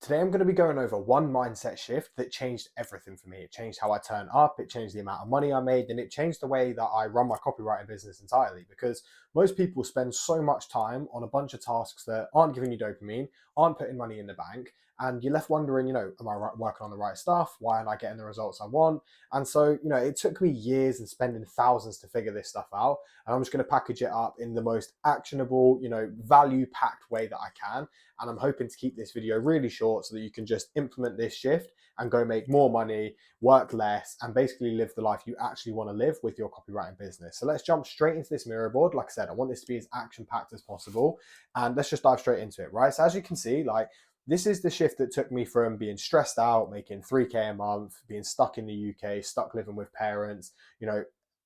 Today, I'm going to be going over one mindset shift that changed everything for me. It changed how I turn up, it changed the amount of money I made, and it changed the way that I run my copywriting business entirely. Because most people spend so much time on a bunch of tasks that aren't giving you dopamine, aren't putting money in the bank, and you're left wondering, am I working on the right stuff? Why aren't I getting the results I want? And so, it took me years and spending thousands to figure this stuff out. And I'm just going to package it up in the most actionable, value packed way that I can, and I'm hoping to keep this video really short so that you can just implement this shift and go make more money, work less, and basically live the life you actually want to live with your copywriting business. So let's jump straight into this mirror board. Like I said, I want this to be as action-packed as possible, and let's just dive straight into it, right? So as you can see, this is the shift that took me from being stressed out, making 3K a month, being stuck in the UK, stuck living with parents,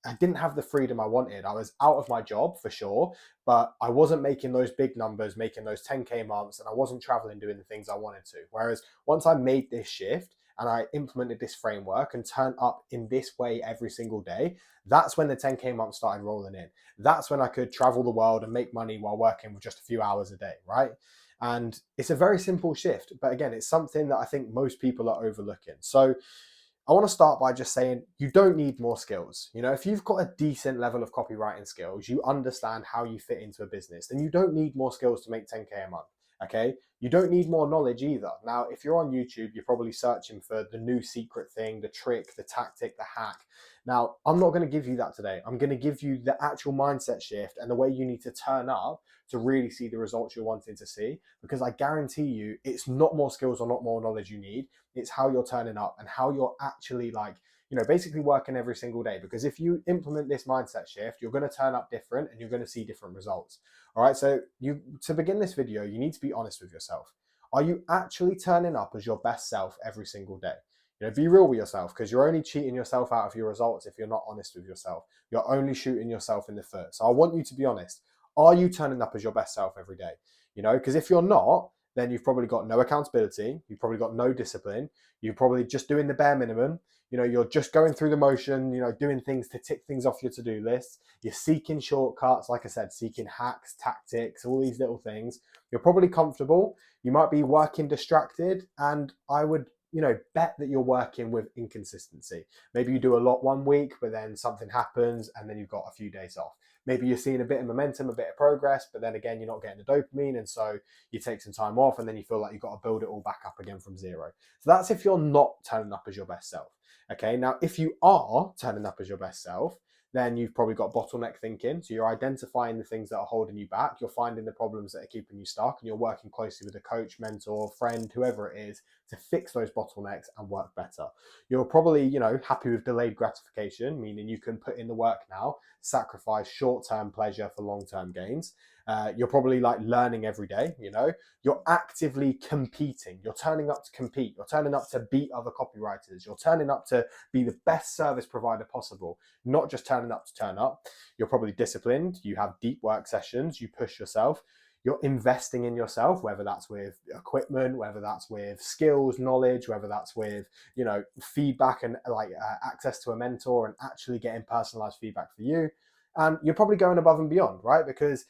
I didn't have the freedom I wanted. I was out of my job for sure, but I wasn't making those big numbers, making those 10K months, and I wasn't traveling doing the things I wanted to. Whereas once I made this shift and I implemented this framework and turned up in this way every single day, that's when the 10K months started rolling in. That's when I could travel the world and make money while working with just a few hours a day, right? And it's a very simple shift, but again, it's something that I think most people are overlooking. So I want to start by just saying you don't need more skills. If you've got a decent level of copywriting skills, you understand how you fit into a business, then you don't need more skills to make 10K a month. Okay. You don't need more knowledge either. Now, if you're on YouTube, you're probably searching for the new secret thing, the trick, the tactic, the hack. Now, I'm not going to give you that today. I'm going to give you the actual mindset shift and the way you need to turn up to really see the results you're wanting to see. Because I guarantee you, it's not more skills or not more knowledge you need. It's how you're turning up and how you're actually basically working every single day. Because if you implement this mindset shift, you're going to turn up different and you're going to see different results. All right. So to begin this video, you need to be honest with yourself. Are you actually turning up as your best self every single day? Be real with yourself, because you're only cheating yourself out of your results if you're not honest with yourself. You're only shooting yourself in the foot. So I want you to be honest. Are you turning up as your best self every day? Because if you're not, then you've probably got no accountability. You've probably got no discipline. You're probably just doing the bare minimum. You're just going through the motion, doing things to tick things off your to-do list. You're seeking shortcuts, like I said, seeking hacks, tactics, all these little things. You're probably comfortable. You might be working distracted. And I would, bet that you're working with inconsistency. Maybe you do a lot one week, but then something happens and then you've got a few days off. Maybe you're seeing a bit of momentum, a bit of progress, but then again, you're not getting the dopamine. And so you take some time off and then you feel like you've got to build it all back up again from zero. So that's if you're not turning up as your best self. Okay, now if you are turning up as your best self, then you've probably got bottleneck thinking. So you're identifying the things that are holding you back. You're finding the problems that are keeping you stuck, and you're working closely with a coach, mentor, friend, whoever it is, to fix those bottlenecks and work better. You're probably, happy with delayed gratification, meaning you can put in the work now, sacrifice short-term pleasure for long-term gains. You're probably learning every day. You're actively competing. You're turning up to compete. You're turning up to beat other copywriters. You're turning up to be the best service provider possible, not just turning up to turn up. You're probably disciplined. You have deep work sessions. You push yourself. You're investing in yourself, whether that's with equipment, whether that's with skills, knowledge, whether that's with, feedback and access to a mentor and actually getting personalized feedback for you. And you're probably going above and beyond, right? Because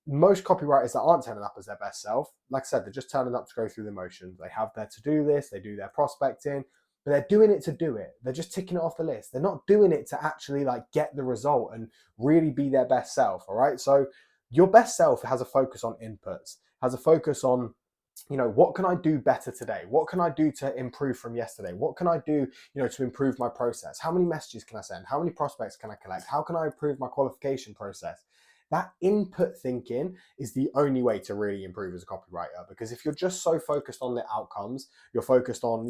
most copywriters that aren't turning up as their best self, like I said, they're just turning up to go through the motions. They have their to-do list, they do their prospecting, but they're doing it to do it. They're just ticking it off the list. They're not doing it to actually get the result and really be their best self. All right. So your best self has a focus on inputs, has a focus on, what can I do better today? What can I do to improve from yesterday? What can I do, to improve my process? How many messages can I send? How many prospects can I collect? How can I improve my qualification process? That input thinking is the only way to really improve as a copywriter, because if you're just so focused on the outcomes, you're focused on,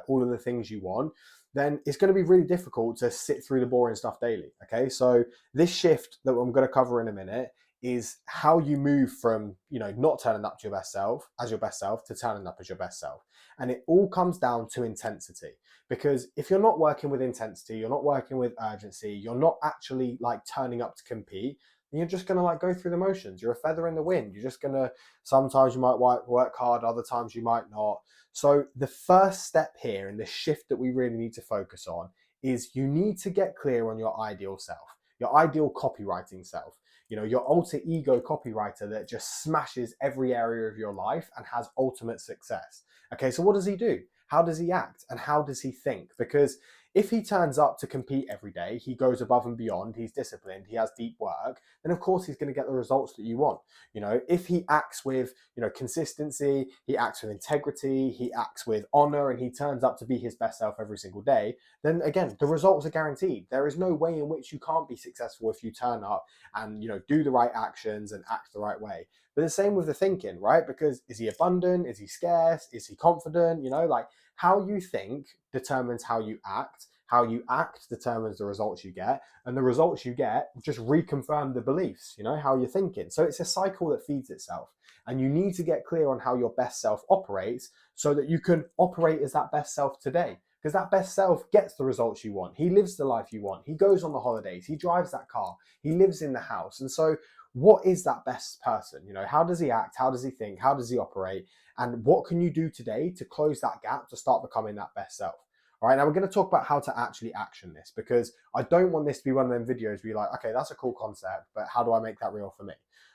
all of the things you want, then it's going to be really difficult to sit through the boring stuff daily. Okay. So this shift that I'm going to cover in a minute is how you move from, not turning up to your best self as your best self to turning up as your best self. And it all comes down to intensity, because if you're not working with intensity, you're not working with urgency, you're not actually turning up to compete, and you're just going to go through the motions. You're a feather in the wind. You're just going to, sometimes you might work hard, other times you might not. So the first step here, and the shift that we really need to focus on, is you need to get clear on your ideal self, your ideal copywriting self. You know, your alter ego copywriter that just smashes every area of your life and has ultimate success. Okay, so what does he do? How does he act? And how does he think? Because if he turns up to compete every day, he goes above and beyond, he's disciplined, he has deep work, then of course he's going to get the results that you want. You know, if he acts with, consistency, he acts with integrity, he acts with honor, and he turns up to be his best self every single day, then again, the results are guaranteed. There is no way in which you can't be successful if you turn up and, do the right actions and act the right way. But the same with the thinking, right? Because is he abundant? Is he scarce? Is he confident? Like how you think determines how you act. How you act determines the results you get. And the results you get just reconfirm the beliefs, how you're thinking. So it's a cycle that feeds itself. And you need to get clear on how your best self operates so that you can operate as that best self today. Because that best self gets the results you want. He lives the life you want. He goes on the holidays. He drives that car. He lives in the house. And so what is that best person? How does he act? How does he think? How does he operate? And what can you do today to close that gap to start becoming that best self? All right, now we're going to talk about how to actually action this, because I don't want this to be one of them videos where you're like, okay, that's a cool concept, but how do I make that real for me?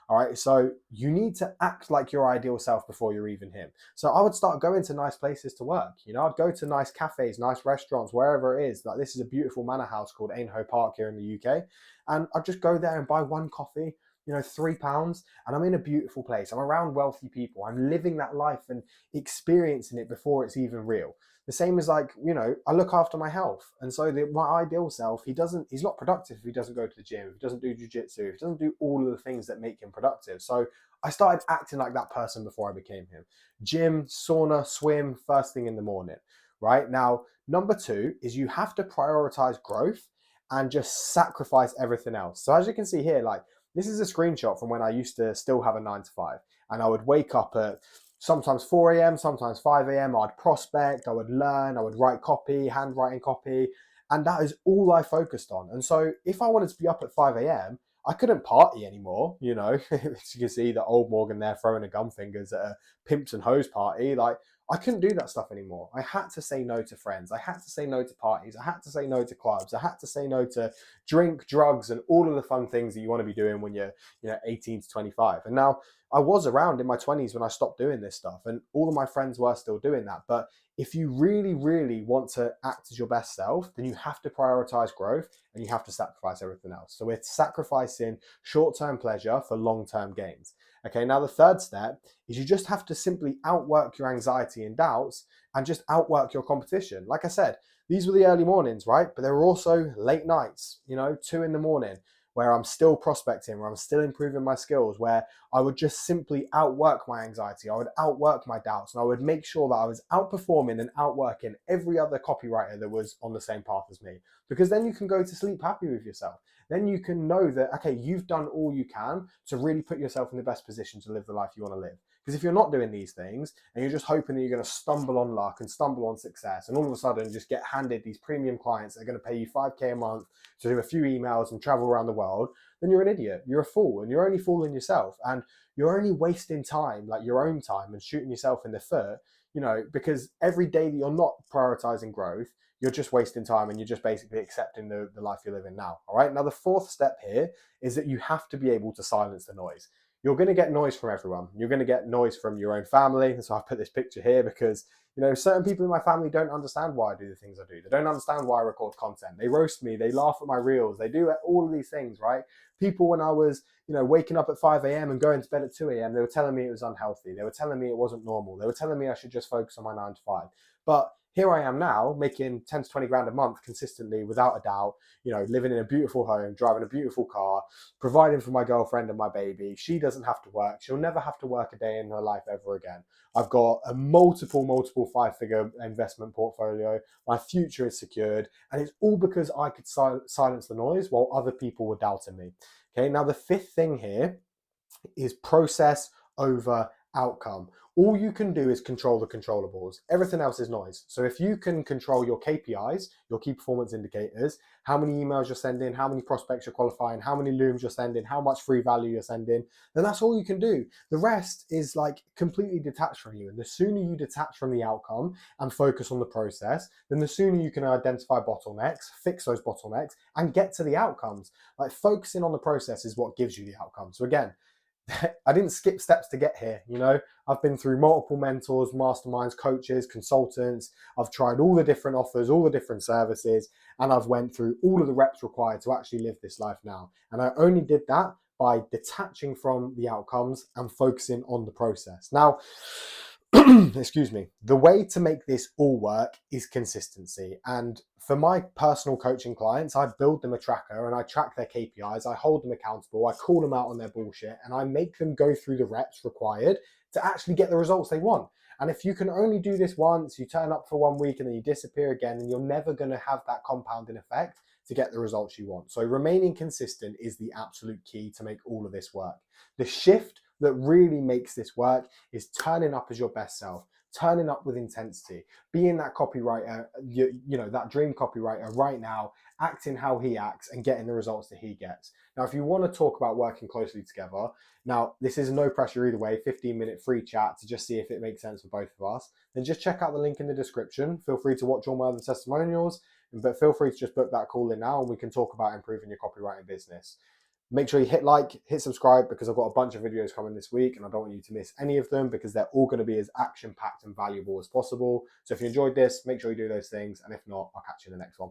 All right, so you need to act like your ideal self before you're even him. So I would start going to nice places to work. I'd go to nice cafes, nice restaurants, wherever it is. Like this is a beautiful manor house called Aynhoe Park here in the UK. And I'd just go there and buy one coffee, £3, and I'm in a beautiful place. I'm around wealthy people. I'm living that life and experiencing it before it's even real. The same as like, I look after my health. And so my ideal self, he's not productive if he doesn't go to the gym, if he doesn't do jiu-jitsu, if he doesn't do all of the things that make him productive. So I started acting like that person before I became him. Gym, sauna, swim, first thing in the morning, right? Now, number 2 is you have to prioritize growth and just sacrifice everything else. So as you can see here, like this is a screenshot from when I used to still have a 9 to 5, and I would wake up at sometimes 4 a.m., sometimes 5 a.m. I'd prospect, I would learn, I would write copy, handwriting copy, and that is all I focused on. And so if I wanted to be up at 5 a.m., I couldn't party anymore, As you can see the old Morgan there throwing a gum fingers at a pimps and hoes party. Like, I couldn't do that stuff anymore. I had to say no to friends. I had to say no to parties. I had to say no to clubs. I had to say no to drink, drugs, and all of the fun things that you want to be doing when you're 18 to 25. And now I was around in my 20s when I stopped doing this stuff, and all of my friends were still doing that. But if you really, really want to act as your best self, then you have to prioritize growth and you have to sacrifice everything else. So we're sacrificing short-term pleasure for long-term gains. Okay, now the third step is you just have to simply outwork your anxiety and doubts and just outwork your competition. Like I said, these were the early mornings, right? But there were also late nights, 2 in the morning, where I'm still prospecting, where I'm still improving my skills, where I would just simply outwork my anxiety, I would outwork my doubts, and I would make sure that I was outperforming and outworking every other copywriter that was on the same path as me. Because then you can go to sleep happy with yourself. Then you can know that, okay, you've done all you can to really put yourself in the best position to live the life you want to live. Because if you're not doing these things and you're just hoping that you're going to stumble on luck and stumble on success, and all of a sudden just get handed these premium clients that are going to pay you 5K a month to do a few emails and travel around the world, then you're an idiot. You're a fool, and you're only fooling yourself. And you're only wasting time, like your own time, and shooting yourself in the foot, because every day that you're not prioritizing growth, you're just wasting time and you're just basically accepting the life you're living now. All right. Now, the fourth step here is that you have to be able to silence the noise. You're going to get noise from everyone. You're going to get noise from your own family. And so I put this picture here because, certain people in my family don't understand why I do the things I do. They don't understand why I record content. They roast me. They laugh at my reels. They do all of these things, right? People, when I was, waking up at 5 a.m. and going to bed at 2 a.m., they were telling me it was unhealthy. They were telling me it wasn't normal. They were telling me I should just focus on my 9 to 5. But here I am now making 10 to 20 grand a month consistently, without a doubt, living in a beautiful home, driving a beautiful car, providing for my girlfriend and my baby. She doesn't have to work. She'll never have to work a day in her life ever again. I've got a multiple 5-figure investment portfolio. My future is secured. And it's all because I could silence the noise while other people were doubting me. Okay, now the fifth thing here is process over outcome. All you can do is control the controllables. Everything else is noise. So if you can control your KPIs, your key performance indicators, how many emails you're sending, how many prospects you're qualifying, how many looms you're sending, how much free value you're sending, then that's all you can do. The rest is like completely detached from you. And the sooner you detach from the outcome and focus on the process, then the sooner you can identify bottlenecks, fix those bottlenecks, and get to the outcomes. Like focusing on the process is what gives you the outcome. So again, I didn't skip steps to get here. I've been through multiple mentors, masterminds, coaches, consultants. I've tried all the different offers, all the different services, and I've went through all of the reps required to actually live this life now. And I only did that by detaching from the outcomes and focusing on the process. Now, excuse me, the way to make this all work is consistency. And for my personal coaching clients, I build them a tracker and I track their KPIs, I hold them accountable, I call them out on their bullshit, and I make them go through the reps required to actually get the results they want. And if you can only do this once, you turn up for 1 week and then you disappear again, and you're never going to have that compounding effect to get the results you want. So remaining consistent is the absolute key to make all of this work. The shift that really makes this work is turning up as your best self, turning up with intensity, being that copywriter, that dream copywriter right now, acting how he acts and getting the results that he gets. Now, if you want to talk about working closely together, now this is no pressure either way, 15-minute free chat to just see if it makes sense for both of us, then just check out the link in the description. Feel free to watch all my other testimonials, but feel free to just book that call in now and we can talk about improving your copywriting business. Make sure you hit like, hit subscribe, because I've got a bunch of videos coming this week and I don't want you to miss any of them because they're all going to be as action-packed and valuable as possible. So if you enjoyed this, make sure you do those things. And if not, I'll catch you in the next one.